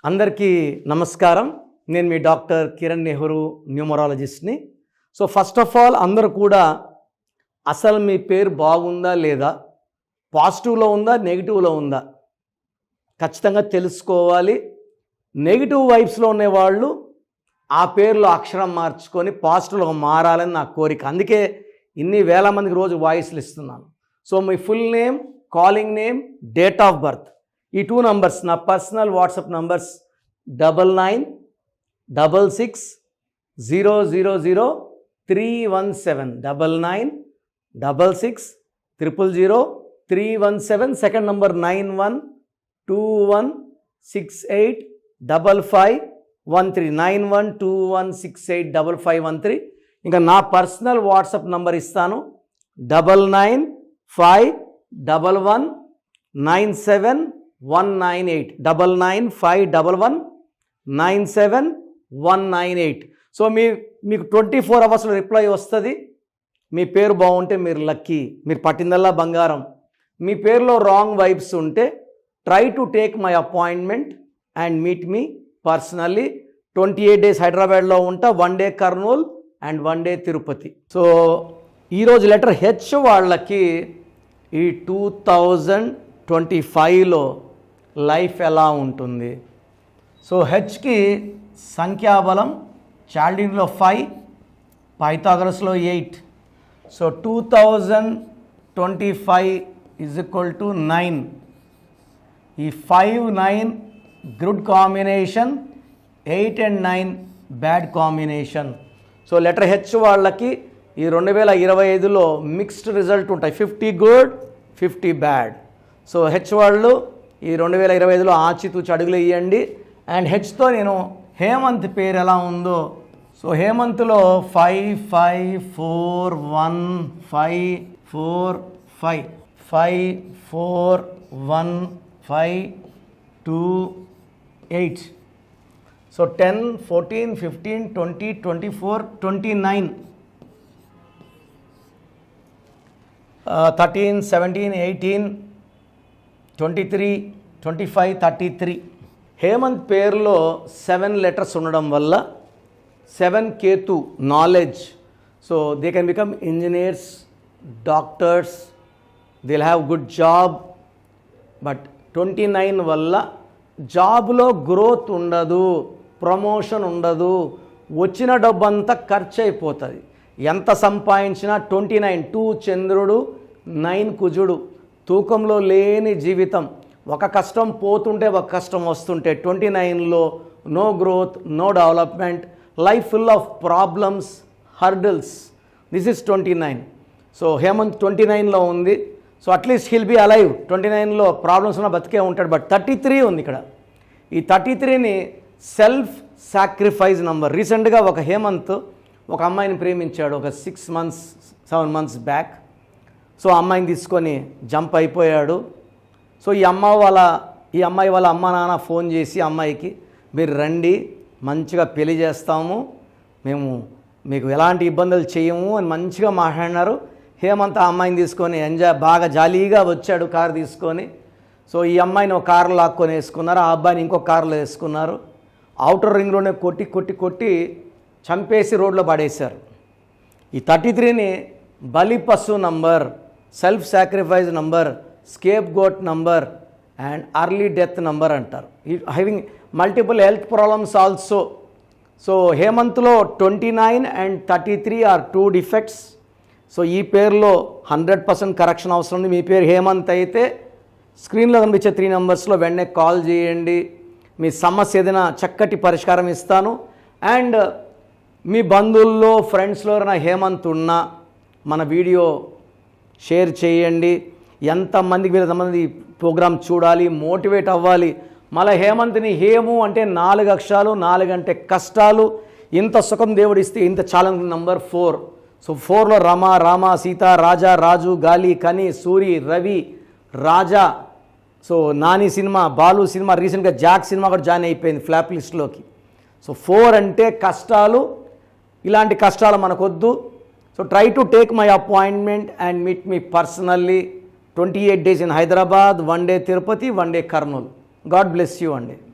అందరికీ నమస్కారం. నేను మీ డాక్టర్ కిరణ్ నెహ్రూ, న్యూమరాలజిస్ట్ని. సో ఫస్ట్ ఆఫ్ ఆల్ అందరూ కూడా అసలు మీ పేరు బాగుందా లేదా, పాజిటివ్లో ఉందా నెగిటివ్లో ఉందా ఖచ్చితంగా తెలుసుకోవాలి. నెగిటివ్ వైబ్స్లో ఉండేవాళ్ళు ఆ పేరులో అక్షరం మార్చుకొని పాజిటివ్లో మారాలని నా కోరిక. అందుకే ఇన్ని వేల మందికి రోజు వాయిస్లు ఇస్తున్నాను. So me full name, calling name, date of birth, ఈ 2 నంబర్స్ నా personal WhatsApp numbers 9966000317 9966000317. Second number 9121685513 9121685513. ఇంకా నా పర్సనల్ వాట్సాప్ నంబర్ ఇస్తాను 9951197198 9951197198. సో మీకు 24 అవర్స్లో రిప్లై వస్తుంది. మీ పేరు బాగుంటే మీరు లక్కీ, మీరు పట్టిందల్లా బంగారం. మీ పేరులో రాంగ్ వైబ్స్ ఉంటే try to take my appointment and meet me personally. 28 days హైదరాబాద్లో ఉంటా, 1 day Kurnool and 1 day Tirupati. So ఈరోజు లెటర్ హెచ్ వాళ్ళకి ఈ 2025లో లైఫ్ ఎలా ఉంటుంది? సో హెచ్కి సంఖ్యాబలం చాల్డీన్లో 5, పైథాగరస్లో 8. సో 2025 = 9. ఈ 5, 9 good combination, 8 and 9 bad combination. So letter H వాళ్ళకి ఈ 2025లో మిక్స్డ్ రిజల్ట్ ఉంటాయి, 50 గుడ్ 50 బ్యాడ్. సో హెచ్ వాళ్ళు ఈ 2025లో ఆచితూచి అడుగులు వేయండి. అండ్ హెచ్తో నేను హేమంత్ పేరు ఎలా ఉందో, సో హేమంత్లో 554155 541528. సో 10, 14, 15, 20, 24, 29, 13, 17, 18, 23, 25, 33. హేమంత్ పేరులో 7 letters ఉండడం వల్ల 7 Ketu knowledge. So they can become engineers, doctors, they will have good job. But 29 వల్ల జాబ్లో గ్రోత్ ఉండదు, ప్రమోషన్ ఉండదు, వచ్చిన డబ్బంతా ఖర్చు అయిపోతుంది. ఎంత సంపాదించినా 29 2 చంద్రుడు 9 కుజుడు, తూకంలో లేని జీవితం. ఒక కష్టం పోతుంటే ఒక కష్టం వస్తుంటే 29లో no growth, no development, life full of problems, hurdles. This is 29. So Hemanth 29లో ఉంది. So at least he'll be alive. 29లో ప్రాబ్లమ్స్ ఉన్న బతికే ఉంటాడు. బట్ 33 ఉంది ఇక్కడ. ఈ 33ని సెల్ఫ్ సాక్రిఫైస్ నంబర్. రీసెంట్గా ఒక హేమంత్ ఒక అమ్మాయిని ప్రేమించాడు, ఒక 6 months 7 months బ్యాక్. సో అమ్మాయిని తీసుకొని జంప్ అయిపోయాడు. సో ఈ అమ్మాయి వాళ్ళ అమ్మ నాన్న ఫోన్ చేసి అమ్మాయికి, మీరు రండి, మంచిగా పెళ్లి చేస్తాము, మేము మీకు ఎలాంటి ఇబ్బందులు చేయము అని మంచిగా మాట్లాడినారు. హేమంత్ ఆ అమ్మాయిని తీసుకొని బాగా జాలీగా వచ్చాడు కారు తీసుకొని. సో ఈ అమ్మాయిని ఒక కారులో లాక్కొని వేసుకున్నారు, ఆ అబ్బాయిని ఇంకొక కారులో వేసుకున్నారు. అవుటర్ రింగ్లోనే కొట్టి కొట్టి కొట్టి చంపేసి రోడ్లో పడేశారు. ఈ 33ని బలిపశు number, self sacrifice number, scapegoat number and early death number అంటారు. Having multiple health problems also. So హేమంత్లో 29 and 33 ఆర్ 2 డిఫెక్ట్స్. సో ఈ పేరులో 100% కరెక్షన్ అవసరం ఉంది. మీ పేరు హేమంత్ అయితే స్క్రీన్లో కనిపించే 3 numbers వెంటనే కాల్ చేయండి. మీ సమస్య ఏదైనా చక్కటి పరిష్కారం ఇస్తాను. అండ్ మీ బంధువుల్లో, ఫ్రెండ్స్లో ఎవరైనా హేమంత్ ఉన్నా మన వీడియో షేర్ చేయండి. ఎంతమందికి వీళ్ళంతమంది ప్రోగ్రామ్ చూడాలి, మోటివేట్ అవ్వాలి. మళ్ళీ హేమంత్ని హేము అంటే 4 అక్షరాలు, 4 అంటే కష్టాలు. ఇంత సుఖం దేవుడు ఇస్తే ఇంత చాలా నంబర్ 4. సో 4లో Rama, Rama, Sita, Raja, Raju, Gali, Kani, Suri, Ravi, Raja. So Nani cinema, Balu cinema, రీసెంట్గా జాక్ సినిమా కూడా జాయిన్ అయిపోయింది ఫ్లాప్ లిస్ట్లోకి. సో 4 అంటే కష్టాలు. ఇలాంటి కష్టాలు మనకొద్దు. So try to take my appointment and meet me personally. 28 days in Hyderabad, 1 day Tirupati, 1 day Kurnool. God bless you.